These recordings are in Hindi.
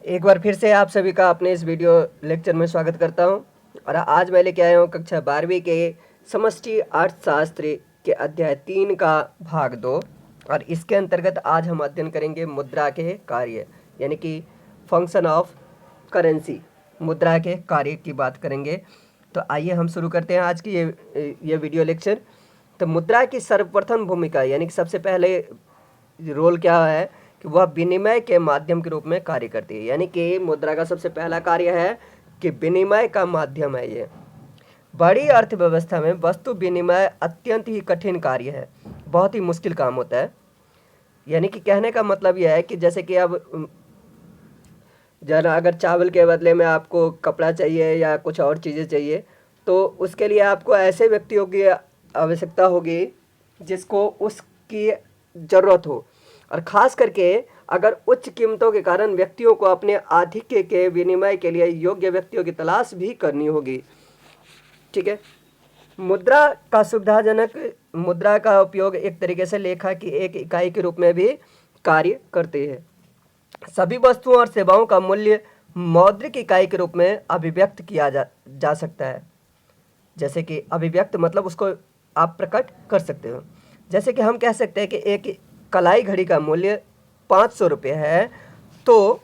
एक बार फिर से आप सभी का अपने इस वीडियो लेक्चर में स्वागत करता हूं। और आज मैं लेके आया हूं कक्षा 12वीं के समष्टि अर्थशास्त्र के अध्याय 3 का भाग 2। और इसके अंतर्गत आज हम अध्ययन करेंगे मुद्रा के कार्य, यानी कि फंक्शन ऑफ करेंसी। मुद्रा के कार्य की बात करेंगे। तो आइए हम शुरू करते हैं आज की ये वीडियो लेक्चर। तो मुद्रा की सर्वप्रथम भूमिका, यानी कि सबसे पहले रोल क्या है कि वह विनिमय के माध्यम के रूप में कार्य करती है। यानी कि मुद्रा का सबसे पहला कार्य है कि विनिमय का माध्यम है। ये बड़ी अर्थव्यवस्था में वस्तु विनिमय अत्यंत ही कठिन कार्य है, बहुत ही मुश्किल काम होता है। यानी कि कहने का मतलब यह है कि जैसे कि अब जरा अगर चावल के बदले में आपको कपड़ा चाहिए या कुछ और चीज़ें चाहिए, तो उसके लिए आपको ऐसे व्यक्तियों की आवश्यकता होगी जिसको उसकी ज़रूरत हो। और ख़ास करके अगर उच्च कीमतों के कारण व्यक्तियों को अपने आधिक्य के विनिमय के लिए योग्य व्यक्तियों की तलाश भी करनी होगी। ठीक है। मुद्रा का सुविधाजनक मुद्रा का उपयोग एक तरीके से लेखा की एक इकाई के रूप में भी कार्य करते हैं। सभी वस्तुओं और सेवाओं का मूल्य मौद्रिक इकाई के रूप में अभिव्यक्त किया जा सकता है। जैसे कि अभिव्यक्त मतलब उसको आप प्रकट कर सकते हो। जैसे कि हम कह सकते हैं कि एक कलाई घड़ी का मूल्य 500 रुपये है, तो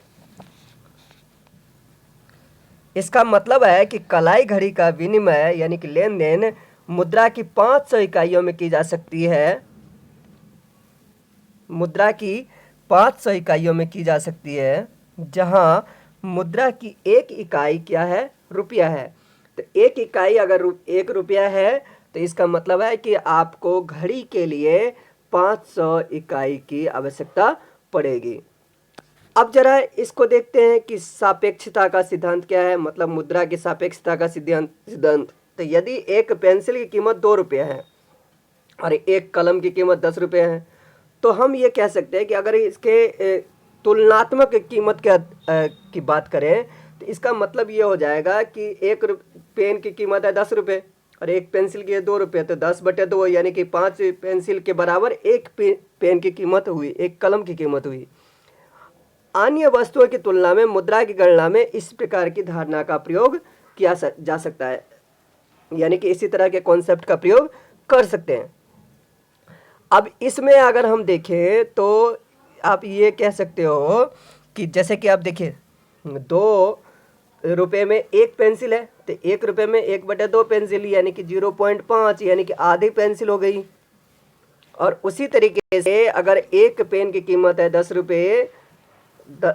इसका मतलब है कि कलाई घड़ी का विनिमय यानी कि लेन देन मुद्रा की 500 इकाइयों में की जा सकती है। मुद्रा की 500 इकाइयों में की जा सकती है, जहां मुद्रा की एक इकाई क्या है? रुपया है। तो एक इकाई अगर 1 रुपया है तो इसका मतलब है कि आपको घड़ी के लिए 500 इकाई की आवश्यकता पड़ेगी। अब जरा इसको देखते हैं कि सापेक्षता का सिद्धांत क्या है, मतलब मुद्रा की सापेक्षता का सिद्धांत। तो यदि एक पेंसिल की कीमत 2 रुपये है और एक कलम की कीमत 10 रुपये है, तो हम ये कह सकते हैं कि अगर इसके तुलनात्मक कीमत की बात करें तो इसका मतलब ये हो जाएगा कि एक पेन की कीमत है 10 रुपये और एक पेंसिल की है 2 रुपये, तो 10/2 यानी कि 5 पेंसिल के बराबर एक पेन की कीमत हुई, एक कलम की कीमत हुई। अन्य वस्तुओं की तुलना में मुद्रा की गणना में इस प्रकार की धारणा का प्रयोग किया जा सकता है, यानी कि इसी तरह के कॉन्सेप्ट का प्रयोग कर सकते हैं। अब इसमें अगर हम देखें तो आप ये कह सकते हो कि जैसे कि आप देखिए 2 रुपये में एक पेंसिल है, तो 1 रुपये में 1/2 पेंसिल यानी कि 0.5 यानी कि आधी पेंसिल हो गई। और उसी तरीके से अगर एक पेन की कीमत है 10 रुपये,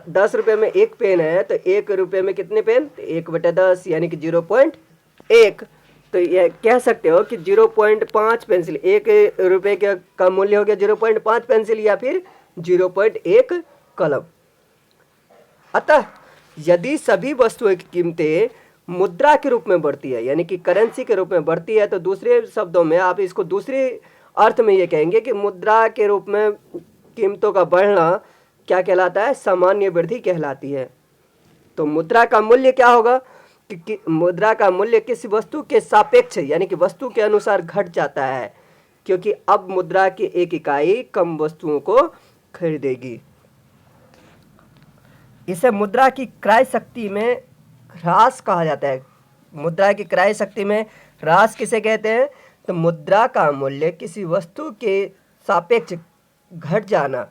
10 रुपये में एक पेन है, तो 1 रुपये में कितने पेन? तो 1/10 यानी कि 0.1। तो ये कह सकते हो कि 0.5 पेंसिल, 1 रुपये का मूल्य हो गया 0.5 पेंसिल या फिर 0.1 कलम। अतः यदि सभी वस्तुओं की कीमतें मुद्रा के रूप में बढ़ती है, यानी कि करेंसी के रूप में बढ़ती है, तो दूसरे शब्दों में आप इसको दूसरे अर्थ में ये कहेंगे कि मुद्रा के रूप में कीमतों का बढ़ना क्या कहलाता है? सामान्य वृद्धि कहलाती है। तो मुद्रा का मूल्य क्या होगा कि मुद्रा का मूल्य किसी वस्तु के सापेक्ष यानी कि वस्तु के अनुसार घट जाता है, क्योंकि अब मुद्रा की एक इकाई कम वस्तुओं को खरीदेगी। इसे मुद्रा की क्रय शक्ति में ह्रास कहा जाता है। मुद्रा की क्रय शक्ति में ह्रास किसे कहते हैं? तो मुद्रा का मूल्य किसी वस्तु के सापेक्ष घट जाना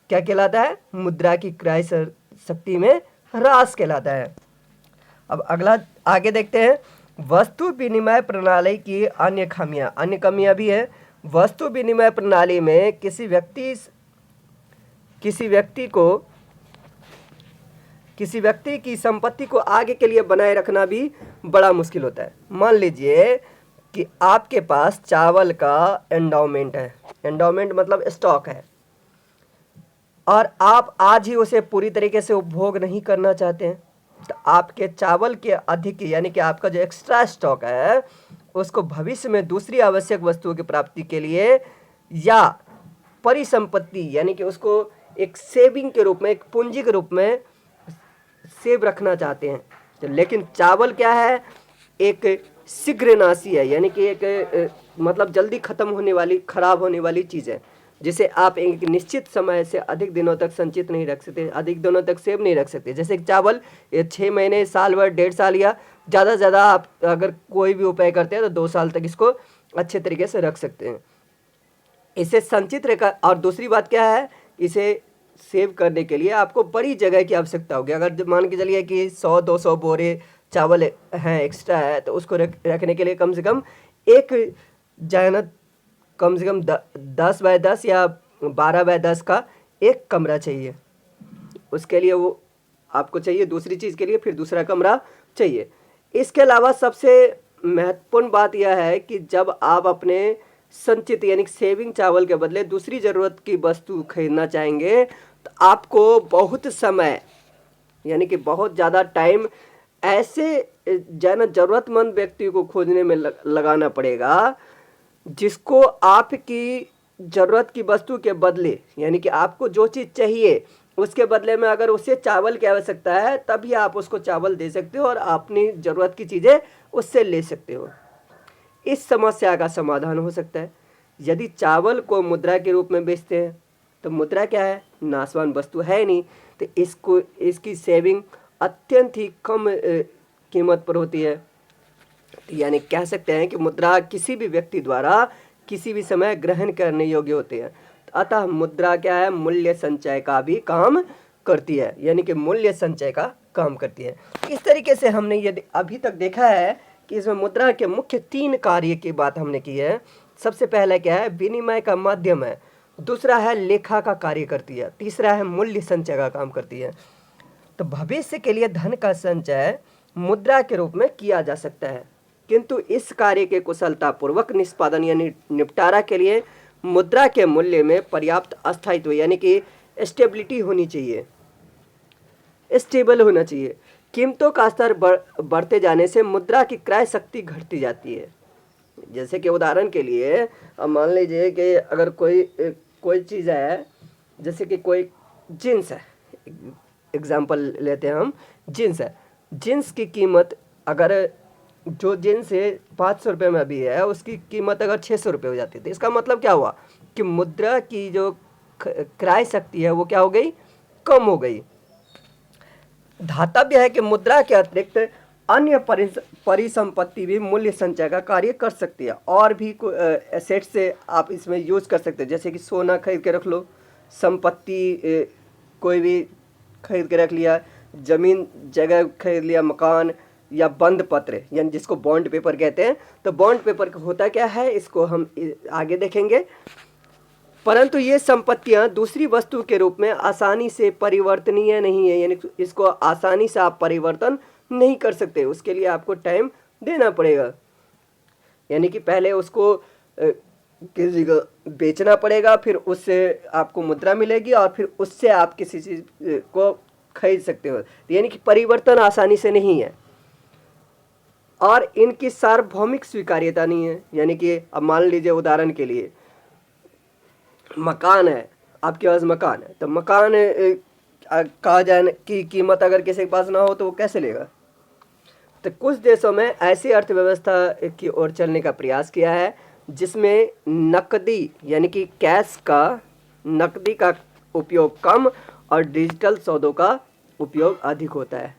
क्या कहलाता है? मुद्रा की क्रय शक्ति में ह्रास कहलाता है। अब अगला आगे देखते हैं, वस्तु विनिमय प्रणाली की अन्य कमियां भी है। वस्तु विनिमय प्रणाली में किसी व्यक्ति की संपत्ति को आगे के लिए बनाए रखना भी बड़ा मुश्किल होता है। मान लीजिए कि आपके पास चावल का एंडोमेंट है, एंडोमेंट मतलब स्टॉक है, और आप आज ही उसे पूरी तरीके से उपभोग नहीं करना चाहते हैं, तो आपके चावल के अधिक यानी कि आपका जो एक्स्ट्रा स्टॉक है उसको भविष्य में दूसरी आवश्यक वस्तुओं की प्राप्ति के लिए या परिसंपत्ति यानी कि उसको एक सेविंग के रूप में, एक पूंजी के रूप में सेव रखना चाहते हैं। तो लेकिन चावल क्या है? एक शीघ्रनाशी है, यानी कि एक मतलब जल्दी खत्म होने वाली, खराब होने वाली चीज़ है। जिसे आप एक निश्चित समय से अधिक दिनों तक संचित नहीं रख सकते, अधिक दिनों तक सेव नहीं रख सकते। जैसे चावल ये 6 महीने, साल भर, 1.5 साल या ज़्यादा से ज़्यादा आप अगर कोई भी उपाय करते हैं तो 2 साल तक इसको अच्छे तरीके से रख सकते हैं। इसे संचित रेखा। और दूसरी बात क्या है, इसे सेव करने के लिए आपको बड़ी जगह की आवश्यकता होगी। अगर मान के चलिए कि 100-200 बोरे चावल हैं, एक्स्ट्रा है, तो उसको रखने के लिए कम से कम एक जैनत कम से कम 10x10 या 12x10 का एक कमरा चाहिए। उसके लिए वो आपको चाहिए, दूसरी चीज़ के लिए फिर दूसरा कमरा चाहिए। इसके अलावा सबसे महत्वपूर्ण बात यह है कि जब आप अपने संचित यानी सेविंग चावल के बदले दूसरी ज़रूरत की वस्तु खरीदना चाहेंगे तो आपको बहुत समय यानी कि बहुत ज़्यादा टाइम ऐसे ज़रूरतमंद व्यक्ति को खोजने में लगाना पड़ेगा जिसको आपकी ज़रूरत की वस्तु के बदले यानी कि आपको जो चीज़ चाहिए उसके बदले में अगर उसे चावल की आवश्यकता है तभी आप उसको चावल दे सकते हो और अपनी ज़रूरत की चीज़ें उससे ले सकते हो। इस समस्या का समाधान हो सकता है। यदि चावल को मुद्रा के रूप में बेचते हैं तो मुद्रा क्या है, नाशवान वस्तु है नहीं, तो इसकी सेविंग अत्यंत ही कम कीमत पर होती है। यानी कह सकते हैं कि मुद्रा किसी भी व्यक्ति द्वारा किसी भी समय ग्रहण करने योग्य होती है। अतः मुद्रा क्या है, मूल्य संचय का भी काम करती है, यानी कि मूल्य संचय का काम करती है। इस तरीके से हमने ये अभी तक देखा है कि इसमें मुद्रा के मुख्य 3 कार्य की बात हमने की है। सबसे पहला क्या है, विनिमय का माध्यम है। दूसरा है लेखा का कार्य करती है। तीसरा है मूल्य संचय का काम करती है। तो भविष्य के लिए धन का संचय मुद्रा के रूप में किया जा सकता है, किंतु इस कार्य के कुशलतापूर्वक निष्पादन यानी निपटारा के लिए मुद्रा के मूल्य में पर्याप्त अस्थायित्व यानी कि स्टेबिलिटी होनी चाहिए, स्टेबल होना चाहिए। कीमतों का स्तर बढ़ते जाने से मुद्रा की क्रय शक्ति घटती जाती है। जैसे कि उदाहरण के लिए अब मान लीजिए कि अगर कोई चीज़ है, जैसे कि कोई जींस है, एग्जाम्पल लेते हैं हम, जींस है, जींस की कीमत अगर जो जींस है 500 रुपये में अभी है, उसकी कीमत अगर 600 रुपये हो जाती है तो इसका मतलब क्या हुआ कि मुद्रा की जो क्रय शक्ति है वो क्या हो गई, कम हो गई। धातव्य है कि मुद्रा के अतिरिक्त अन्य परिसंपत्ति भी मूल्य संचय का कार्य कर सकती है। और भी एसेट से आप इसमें यूज़ कर सकते हैं, जैसे कि सोना खरीद के रख लो, संपत्ति कोई भी खरीद के रख लिया, ज़मीन जगह खरीद लिया, मकान, या बंद पत्र यानी जिसको बॉन्ड पेपर कहते हैं। तो बॉन्ड पेपर होता क्या है, इसको हम आगे देखेंगे। परंतु ये संपत्तियां दूसरी वस्तु के रूप में आसानी से परिवर्तनीय नहीं है, यानी इसको आसानी से आप परिवर्तन नहीं कर सकते, उसके लिए आपको टाइम देना पड़ेगा। यानी कि पहले उसको किसी को बेचना पड़ेगा, फिर उससे आपको मुद्रा मिलेगी और फिर उससे आप किसी चीज़ को खरीद सकते हो। यानी कि परिवर्तन आसानी से नहीं है और इनकी सार्वभौमिक स्वीकार्यता नहीं है। यानी कि अब मान लीजिए उदाहरण के लिए मकान है, आपके पास मकान है, तो मकान कहा जाए की कीमत अगर किसी के पास ना हो तो वो कैसे लेगा। तो कुछ देशों में ऐसी अर्थव्यवस्था की ओर चलने का प्रयास किया है जिसमें नकदी यानी कि कैश का, नकदी का उपयोग कम और डिजिटल सौदों का उपयोग अधिक होता है।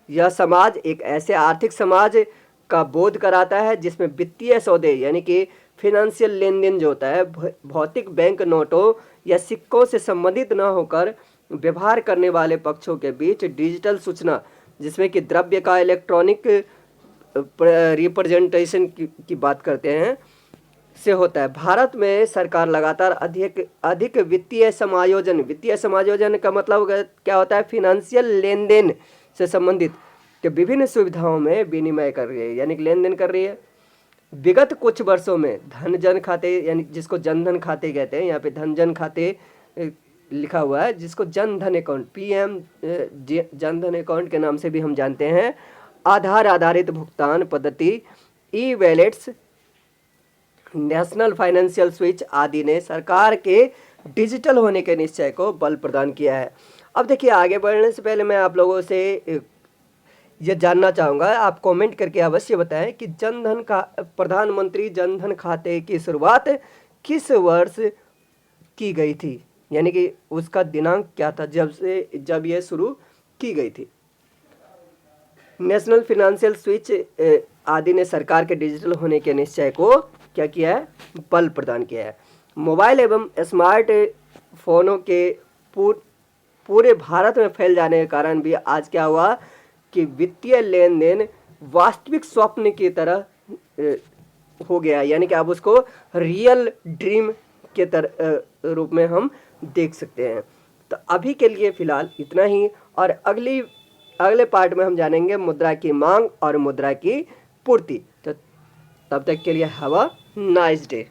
यह समाज एक ऐसे आर्थिक समाज का बोध कराता है जिसमें वित्तीय सौदे यानी कि फिनेंशियल लेन देन जो होता है भौतिक बैंक नोटों या सिक्कों से संबंधित न होकर व्यवहार करने वाले पक्षों के बीच डिजिटल सूचना, जिसमें कि द्रव्य का इलेक्ट्रॉनिक रिप्रेजेंटेशन की बात करते हैं, से होता है। भारत में सरकार लगातार अधिक वित्तीय समायोजन का मतलब क्या होता है, फिनेंशियल लेन देन से संबंधित कि विभिन्न सुविधाओं में विनिमय कर रही है, यानी कि लेन देन कर रही है। विगत कुछ वर्षों में धन जन खाते यानी जिसको जनधन खाते कहते हैं, यहाँ पे धन जन खाते लिखा हुआ है, जिसको Jan Dhan account PM Jan Dhan account के नाम से भी हम जानते हैं, आधार आधारित भुगतान पद्धति, ई वैलेट्स, नेशनल फाइनेंशियल स्विच आदि ने सरकार के डिजिटल होने के निश्चय को बल प्रदान किया है। अब देखिए आगे बढ़ने से पहले मैं आप लोगों से ये जानना चाहूँगा, आप कमेंट करके अवश्य बताएं कि प्रधानमंत्री जनधन खाते की शुरुआत किस वर्ष की गई थी, यानी कि उसका दिनांक क्या था जब यह शुरू की गई थी। नेशनल फिनेंशियल स्विच आदि ने सरकार के डिजिटल होने के निश्चय को क्या किया है, बल प्रदान किया है। मोबाइल एवं स्मार्ट फोनों के पूरे भारत में फैल जाने के कारण भी आज क्या हुआ कि वित्तीय लेन देन वास्तविक स्वप्न की तरह हो गया, यानी कि अब उसको रियल ड्रीम के रूप में हम देख सकते हैं। तो अभी के लिए फिलहाल इतना ही, और अगले पार्ट में हम जानेंगे मुद्रा की मांग और मुद्रा की पूर्ति। तो तब तक के लिए हैव अ नाइस डे।